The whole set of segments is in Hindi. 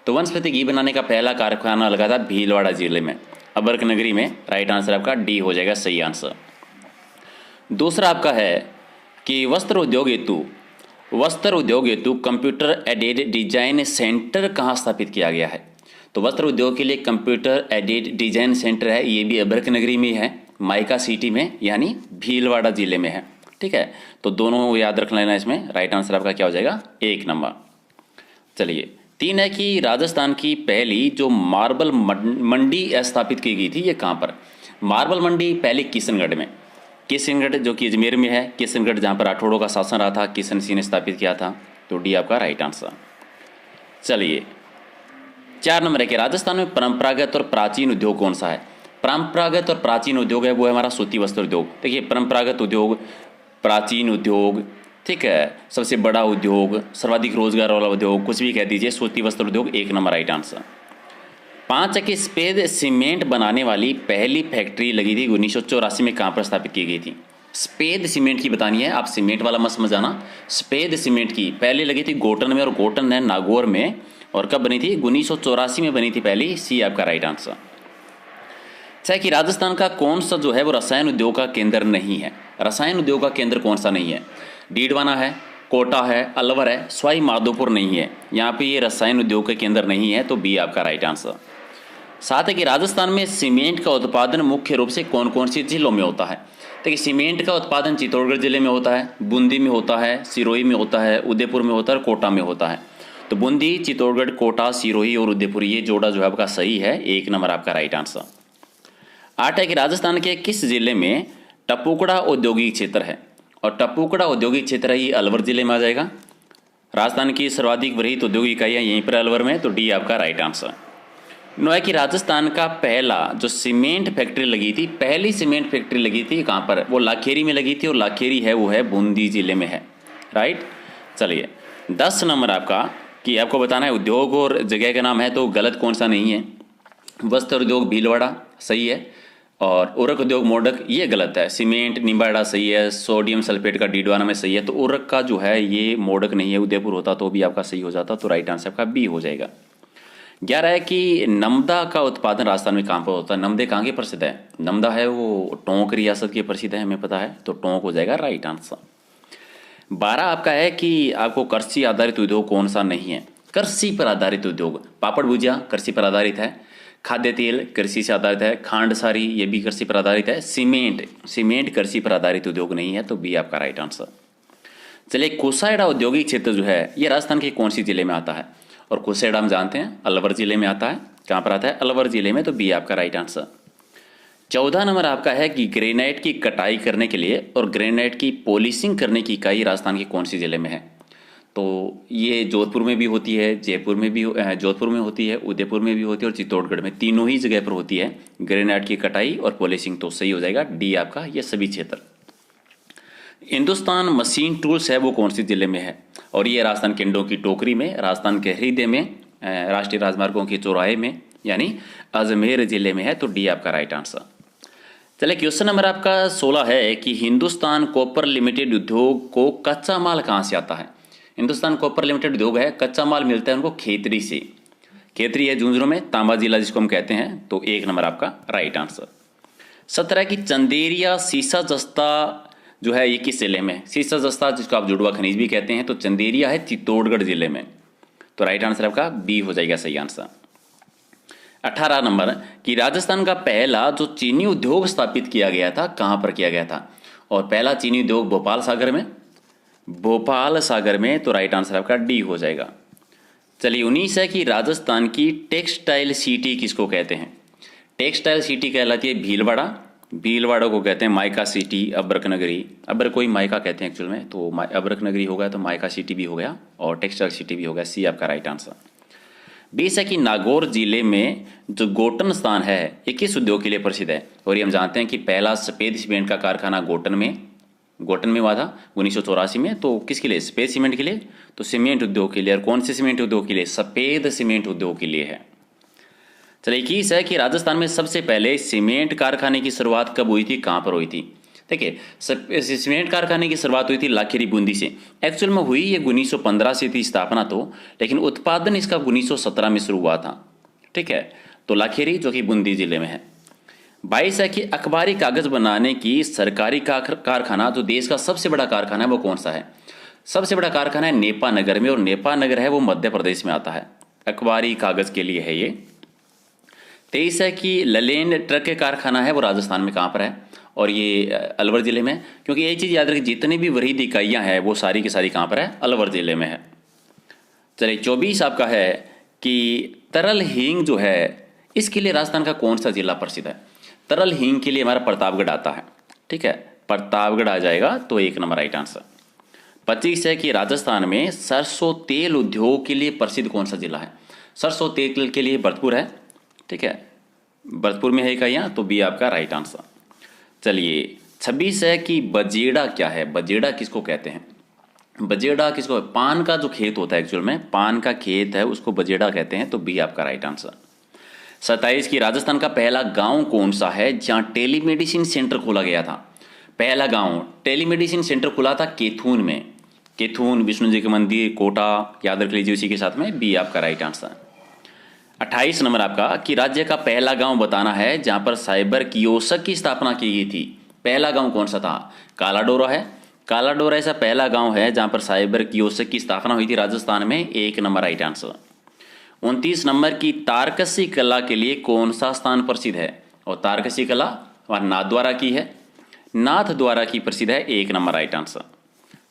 तो वनस्पति घी बनाने का पहला कारखाना लगा था भीलवाड़ा जिले में, अबरक नगरी में। राइट आंसर आपका डी हो जाएगा सही आंसर। दूसरा आपका है कि वस्त्र उद्योग हेतु कंप्यूटर एडेड डिजाइन सेंटर कहाँ स्थापित किया गया है? तो वस्त्र उद्योग के लिए कंप्यूटर एडेड डिजाइन सेंटर है, ये भी अबरक नगरी में है, माइका सिटी में यानी भीलवाड़ा जिले में है। ठीक है, तो दोनों याद रख लेना इसमें। राइट आंसर आपका क्या हो जाएगा? 1 नंबर। चलिए 3 है कि राजस्थान की पहली जो मार्बल मंडी स्थापित की गई थी, ये कहाँ पर? मार्बल मंडी पहले किशनगढ़ में, किशनगढ़ जो कि अजमेर में है, किशनगढ़ जहाँ पर राठौड़ों का शासन रहा था, किशन सिंह ने स्थापित किया था। तो डी आपका राइट आंसर। चलिए 4 नंबर है कि राजस्थान में परंपरागत और प्राचीन उद्योग कौन सा है? परंपरागत और प्राचीन उद्योग है वो है हमारा सूती वस्त्र उद्योग। देखिए परंपरागत उद्योग, प्राचीन उद्योग, ठीक है, सबसे बड़ा उद्योग, सर्वाधिक रोजगार वाला उद्योग, कुछ भी कह दीजिए, सूती वस्त्र उद्योग 1 नंबर राइट आंसर। 5 है कि सफेद सीमेंट बनाने वाली पहली फैक्ट्री लगी थी 1984 में, कहाँ पर स्थापित की गई थी? सफेद सीमेंट की बतानी है, आप सीमेंट वाला मत समझ आना। सफेद सीमेंट की पहले लगी थी गोटन में, और गोटन है नागौर में। और कब बनी थी? 1984 में बनी थी पहली। सी आपका राइट आंसर। चाहे कि राजस्थान का कौन सा जो है वो रसायन उद्योग का केंद्र नहीं है? रसायन उद्योग का केंद्र कौन सा नहीं है? डीडवाना है, कोटा है, अलवर है, सवाई माधोपुर नहीं है। यहाँ पे ये रसायन उद्योग का केंद्र नहीं है, तो बी आपका राइट आंसर। 7 है कि राजस्थान में सीमेंट का उत्पादन मुख्य रूप से कौन कौन सी जिलों में होता है? देखिए सीमेंट का उत्पादन चित्तौड़गढ़ जिले में होता है, बूंदी में होता है, सिरोही में होता है, उदयपुर में होता है और कोटा में होता है। तो बूंदी, चित्तौड़गढ़, कोटा, सिरोही और उदयपुर, ये जोड़ा जो है आपका सही है। 1 नंबर आपका राइट आंसर। 8 है कि राजस्थान के किस जिले में टपुकड़ा औद्योगिक क्षेत्र है? और टपुकड़ा औद्योगिक क्षेत्र है ये अलवर जिले में आ जाएगा। राजस्थान की सर्वाधिक वृहत औद्योगिक इकाइयाँ यहीं पर अलवर में, तो डी आपका राइट आंसर। 9 है कि राजस्थान का पहला जो सीमेंट फैक्ट्री लगी थी, पहली सीमेंट फैक्ट्री लगी थी कहाँ पर? वो लाखेरी में लगी थी, और लाखेरी है वो है बूंदी जिले में है। राइट। चलिए 10 नंबर आपका कि आपको बताना है उद्योग और जगह का नाम है, तो गलत कौन सा नहीं है? वस्त्र उद्योग भीलवाड़ा सही है, और उर्वरक उद्योग मोडक ये गलत है। सीमेंट निम्बाड़ा सही है, सोडियम सल्फेट का डीडवाना में सही है, तो उर्वरक का जो है ये मोडक नहीं है, उदयपुर होता तो भी आपका सही हो जाता। तो राइट आंसर आपका बी हो जाएगा। 11 है कि नमदा का उत्पादन राजस्थान में कहाँ पर होता है? नमदे कहाँ के प्रसिद्ध है? नमदा है वो टोंक रियासत के प्रसिद्ध है, हमें पता है, तो टोंक हो जाएगा राइट आंसर। 12 आपका है कि आपको कृषि आधारित उद्योग कौन सा नहीं है? कृषि पर आधारित उद्योग, पापड़ भुजिया कृषि पर आधारित है, खाद्य तेल कृषि से आधारित है, खांड सारी ये भी कृषि पर आधारित है, सीमेंट कृषि पर आधारित उद्योग नहीं है, तो बी आपका राइट आंसर। चलिए कुसाइडा औद्योगिक क्षेत्र जो है ये राजस्थान के कौन सी जिले में आता है? और कुसेड़ा हम जानते हैं अलवर जिले में आता है। कहाँ पर आता है? अलवर जिले में, तो बी आपका राइट आंसर। 14 नंबर आपका है कि ग्रेनाइट की कटाई करने के लिए और ग्रेनाइट की पॉलिशिंग करने की इकाई राजस्थान के कौन सी जिले में है? तो ये जोधपुर में भी होती है, जयपुर में भी, जोधपुर में होती है, उदयपुर में भी होती है और चित्तौड़गढ़ में, तीनों ही जगह पर होती है ग्रेनाइट की कटाई और पॉलिशिंग। तो सही हो जाएगा डी आपका ये सभी क्षेत्र। हिंदुस्तान मशीन टूल्स है वो कौन सी जिले में है? और ये राजस्थान केंडों की टोकरी में, राजस्थान के हृदय में, राष्ट्रीय राजमार्गों के चौराहे में यानी अजमेर जिले में है, तो डी आपका राइट आंसर। चलिए क्वेश्चन नंबर आपका 16 है कि हिंदुस्तान कॉपर लिमिटेड उद्योग को कच्चा माल कहाँ से आता है? हिंदुस्तान कॉपर लिमिटेड उद्योग है, कच्चा माल मिलता है उनको खेतरी से। खेतरी है झुंझुनू में, तांबा जिला जिसको हम कहते हैं, तो 1 नंबर आपका राइट आंसर। 17 की चंदेरिया सीसा जस्ता जो है ये किस जिले में? सीसा जस्ता जिसको आप जुड़वा खनिज भी कहते हैं, तो चंदेरिया है चित्तौड़गढ़ जिले में, तो राइट आंसर आपका बी हो जाएगा सही आंसर। 18 नंबर कि राजस्थान का पहला जो चीनी उद्योग स्थापित किया गया था कहाँ पर किया गया था? और पहला चीनी उद्योग भोपाल सागर में, तो राइट आंसर आपका डी हो जाएगा। चलिए 19 है कि राजस्थान की टेक्सटाइल सिटी किसको कहते हैं? टेक्सटाइल सिटी कहलाती है भीलवाड़ा को कहते हैं माइका सिटी, अबरक नगरी, अबर कोई माइका कहते हैं एक्चुअल में, तो अबरक नगरी हो गया, तो माइका सिटी भी हो गया और टेक्सटाइल सिटी भी हो गया। सी आपका राइट आंसर। 20 है कि नागौर जिले में जो गोटन स्थान है ये किस उद्योग के लिए प्रसिद्ध है? और ये हम जानते हैं कि पहला सफेद सीमेंट का कारखाना गोटन में हुआ था 1984 में, तो किसके लिए? सफेद सीमेंट के लिए, तो सीमेंट उद्योग के लिए। और कौन से सीमेंट उद्योग के लिए? सफेद सीमेंट उद्योग के लिए है। चलिए 21 है कि राजस्थान में सबसे पहले सीमेंट कारखाने की शुरुआत कब हुई थी, कहाँ पर हुई थी? देखिए, सीमेंट कारखाने की शुरुआत हुई थी लाखेरी बूंदी से। एक्चुअल में हुई ये 1915 से थी स्थापना तो, लेकिन उत्पादन इसका 1917 में शुरू हुआ था। ठीक है, तो लाखेरी जो कि बूंदी जिले में है। 22 है कि अखबारी कागज बनाने की सरकारी कारखाना जो देश का सबसे बड़ा कारखाना है वो कौन सा है? सबसे बड़ा कारखाना है नेपा नगर में, और नेपा नगर है वो मध्य प्रदेश में आता है। अखबारी कागज के लिए है ये। 23 है कि ललेन ट्रक के कारखाना है वो राजस्थान में कहाँ पर है? और ये अलवर जिले में, क्योंकि एक चीज़ याद रखिए, जितनी भी वरीद इकाइयाँ हैं वो सारी की सारी कहाँ पर है? अलवर जिले में है। चलिए 24 आपका है कि तरल हींग जो है इसके लिए राजस्थान का कौन सा जिला प्रसिद्ध है? तरल हींग के लिए हमारा प्रतापगढ़ आता है। ठीक है, प्रतापगढ़ आ जाएगा तो 1 नंबर राइट आंसर। 25 है कि राजस्थान में सरसों तेल उद्योग के लिए प्रसिद्ध कौन सा जिला है? सरसों तेल के लिए भरतपुर है। ठीक है, भरतपुर में है इकाइयाँ, तो बी आपका राइट आंसर। चलिए 26 है कि बजेड़ा क्या है? बजेड़ा किसको कहते हैं? बजेड़ा किसको? पान का जो खेत होता है, एक्चुअल में पान का खेत है उसको बजेड़ा कहते हैं, तो बी आपका राइट आंसर। 27 की राजस्थान का पहला गांव कौन सा है जहां टेलीमेडिसिन सेंटर खोला गया था? पहला गांव टेलीमेडिसिन सेंटर खुला था केथून में। केथून, विष्णु जी के मंदिर, कोटा, याद रख लीजिए उसी के साथ में, बी आपका राइट आंसर। 28 नंबर आपका कि राज्य का पहला गांव बताना है जहां पर साइबर कियोस्क की स्थापना की गई थी। पहला गांव कौन सा था? कालाडोरा है। कालाडोरा ऐसा पहला गांव है जहां पर साइबर कियोस्क की स्थापना हुई थी राजस्थान में, 1 नंबर राइट आंसर। 29 नंबर की तारकसी कला के लिए कौन सा स्थान प्रसिद्ध है? और तारकसी कला वहां नाथ द्वारा की है, नाथ द्वारा की प्रसिद्ध है, 1 नंबर राइट आंसर।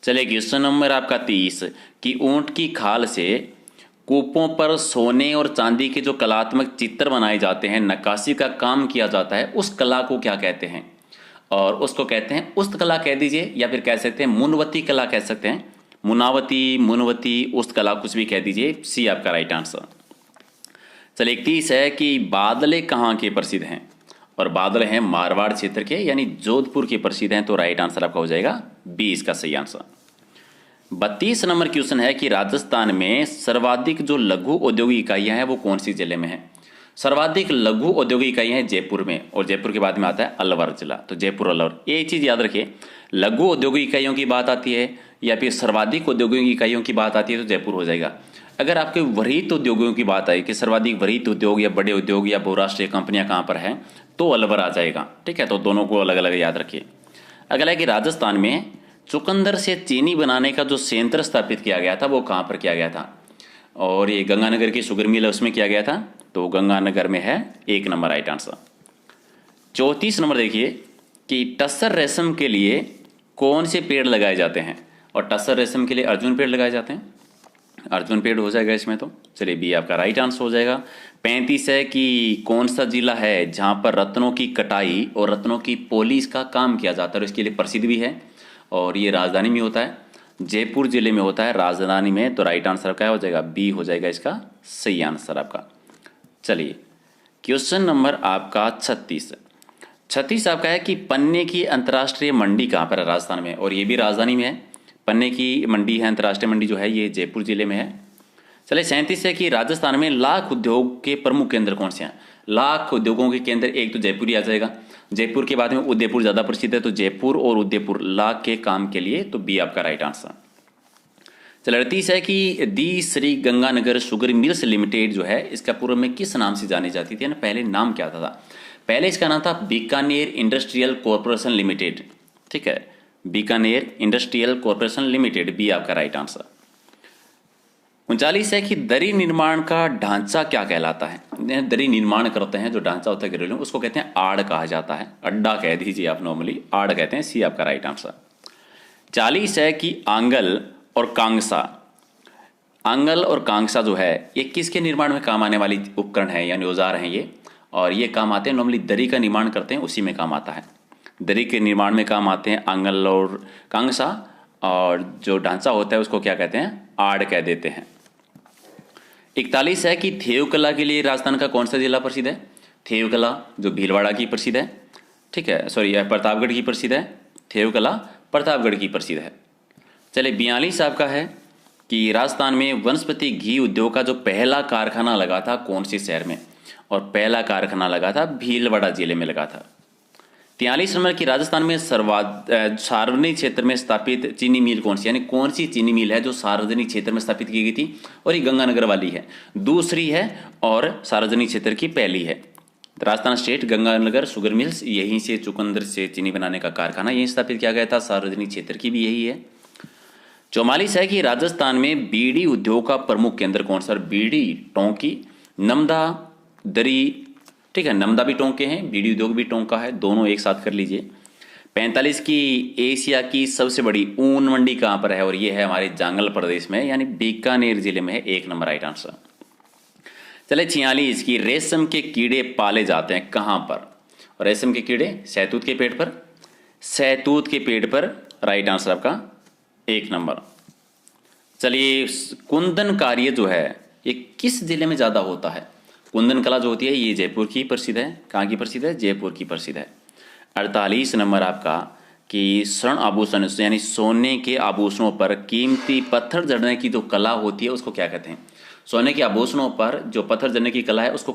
चलिए क्वेश्चन नंबर आपका 30 कि ऊंट की खाल से कूपों पर सोने और चांदी के जो कलात्मक चित्र बनाए जाते हैं, नक्काशी का काम किया जाता है, उस कला को क्या कहते हैं? और उसको कहते हैं उस्त कला कह दीजिए, या फिर कह सकते हैं मुनवती कला कह सकते हैं, मुनावती, मुनवती, उस्त कला, कुछ भी कह दीजिए, सी आपका राइट आंसर। चलिए 31 है कि बादले कहाँ के प्रसिद्ध हैं? और बादल हैं मारवाड़ क्षेत्र के, यानी जोधपुर के प्रसिद्ध हैं, तो राइट आंसर आपका हो जाएगा बी इसका सही आंसर। 32 नंबर क्वेश्चन है कि राजस्थान में सर्वाधिक जो लघु औद्योगिक इकाइयां हैं वो कौन सी जिले में है? सर्वाधिक लघु औद्योगिक इकाइयां हैं जयपुर में, और जयपुर के बाद में आता है अलवर जिला, तो जयपुर अलवर। ये चीज याद रखिए, लघु औद्योगिक इकाइयों की बात आती है या फिर सर्वाधिक औद्योगिक इकाइयों की बात आती है तो जयपुर हो जाएगा। अगर आपके वरीत उद्योगों की बात आई कि सर्वाधिक वरीत उद्योग या बड़े उद्योग या बहुराष्ट्रीय कंपनियां कहां पर हैं, तो अलवर आ जाएगा। ठीक है, तो दोनों को अलग अलग याद रखिए। अगला है कि राजस्थान में चुकंदर से चीनी बनाने का जो संयंत्र स्थापित किया गया था वो कहां पर किया गया था? और ये गंगानगर की शुगर मिल है उसमें किया गया था, तो गंगानगर में है, 1 नंबर राइट आंसर। 34 नंबर देखिए कि टसर रेशम के लिए कौन से पेड़ लगाए जाते हैं? और टसर रेशम के लिए अर्जुन पेड़ लगाए जाते हैं, अर्जुन पेड़ हो जाएगा इसमें, तो चलिए बी आपका राइट आंसर हो जाएगा। 35 है कि कौन सा जिला है जहां पर रत्नों की कटाई और रत्नों की पॉलिश का काम किया जाता है और इसके लिए प्रसिद्ध भी है, और ये राजधानी में होता है, जयपुर जिले में होता है, राजधानी में, तो राइट आंसर क्या हो जाएगा? बी हो जाएगा इसका सही आंसर आपका। चलिए क्वेश्चन नंबर आपका 36 आपका है कि पन्ने की अंतर्राष्ट्रीय मंडी कहाँ पर है? राजस्थान में, और ये भी राजधानी में है। पन्ने की मंडी है, अंतर्राष्ट्रीय मंडी जो है ये जयपुर जिले में है। चलिए 37 है कि राजस्थान में लाख उद्योग के प्रमुख केंद्र कौन से हैं? लाख उद्योगों के केंद्र एक तो जयपुर ही आ जाएगा, जयपुर के बाद में उदयपुर ज्यादा प्रसिद्ध है, तो जयपुर और उदयपुर लाख के काम के लिए, तो बी आपका राइट आंसर। चलिए 38 है कि the Sri Ganganagar sugar mills limited जो है इसका पूर्व में किस नाम से जानी जाती थी ना? पहले नाम क्या था? पहले इसका नाम था बीकानेर इंडस्ट्रियल कॉर्पोरेशन लिमिटेड। ठीक है, Bikaner industrial corporation limited, B आपका राइट आंसर। 39 है कि दरी निर्माण का ढांचा क्या कहलाता है? दरी निर्माण करते हैं जो ढांचा होता है घरेलू, उसको कहते हैं आड़ कहा जाता है, अड्डा कह दीजिए आप, नॉर्मली आड़ कहते हैं, सी आपका राइट आंसर। 40 है कि आंगल और कांगसा, आंगल और कांगसा जो है ये किसके निर्माण में काम आने वाली उपकरण है, यानी औजार हैं ये, और ये काम आते हैं नॉर्मली दरी का निर्माण करते हैं उसी में काम आता है, दरी के निर्माण में काम आते हैं आंगल और कांगसा, और जो ढांचा होता है उसको क्या कहते हैं? आड़ कह देते हैं। 41 है कि थेव कला के लिए राजस्थान का कौन सा जिला प्रसिद्ध है? थेव कला जो भीलवाड़ा की प्रसिद्ध है, ठीक है, सॉरी प्रतापगढ़ की प्रसिद्ध है, थेव कला प्रतापगढ़ की प्रसिद्ध है। चलिए 42 आपका है कि राजस्थान में वनस्पति घी उद्योग का जो पहला कारखाना लगा था कौन से शहर में? और पहला कारखाना लगा था भीलवाड़ा जिले में लगा था। 43 नंबर की राजस्थान में सार्वजनिक क्षेत्र में स्थापित चीनी मिल कौन सी, यानी कौन सी चीनी मिल है जो सार्वजनिक क्षेत्र में स्थापित की गई थी, और ये गंगानगर वाली है, दूसरी है और सार्वजनिक क्षेत्र की पहली है। Rajasthan state Ganganagar sugar mills, यहीं से चुकंदर से चीनी बनाने का कारखाना यहीं स्थापित किया गया था, सार्वजनिक क्षेत्र की भी यही है। 44 है कि राजस्थान में बीड़ी उद्योग का प्रमुख केंद्र कौन सा, बीड़ी, टोंकी, नमदा, दरी, ठीक है, नमदा भी टोंके हैं, बीड़ी उद्योग भी टोंका है, दोनों एक साथ कर लीजिए। 45 की एशिया की सबसे बड़ी ऊन मंडी कहां पर है, और ये है हमारे जांगल प्रदेश में, यानी बीकानेर जिले में है, 1 नंबर राइट आंसर। चले 46 की रेशम के कीड़े पाले जाते हैं कहां पर, और रेशम के कीड़े सहतूत के पेड़ पर, सहतूत के पेड़ पर राइट आंसर आपका 1 नंबर। चलिए कुंदन कार्य जो है ये किस जिले में ज्यादा होता है, कुंदन कला जो होती है ये जयपुर की प्रसिद्ध है, कहाँ की प्रसिद्ध है, जयपुर की प्रसिद्ध है। 48 नंबर आपका कि स्वर्ण आभूषण यानी सोने के आभूषणों पर कीमती पत्थर जड़ने की जो कला होती है उसको क्या कहते हैं, सोने के आभूषणों पर जो पत्थर जड़ने की कला है उसको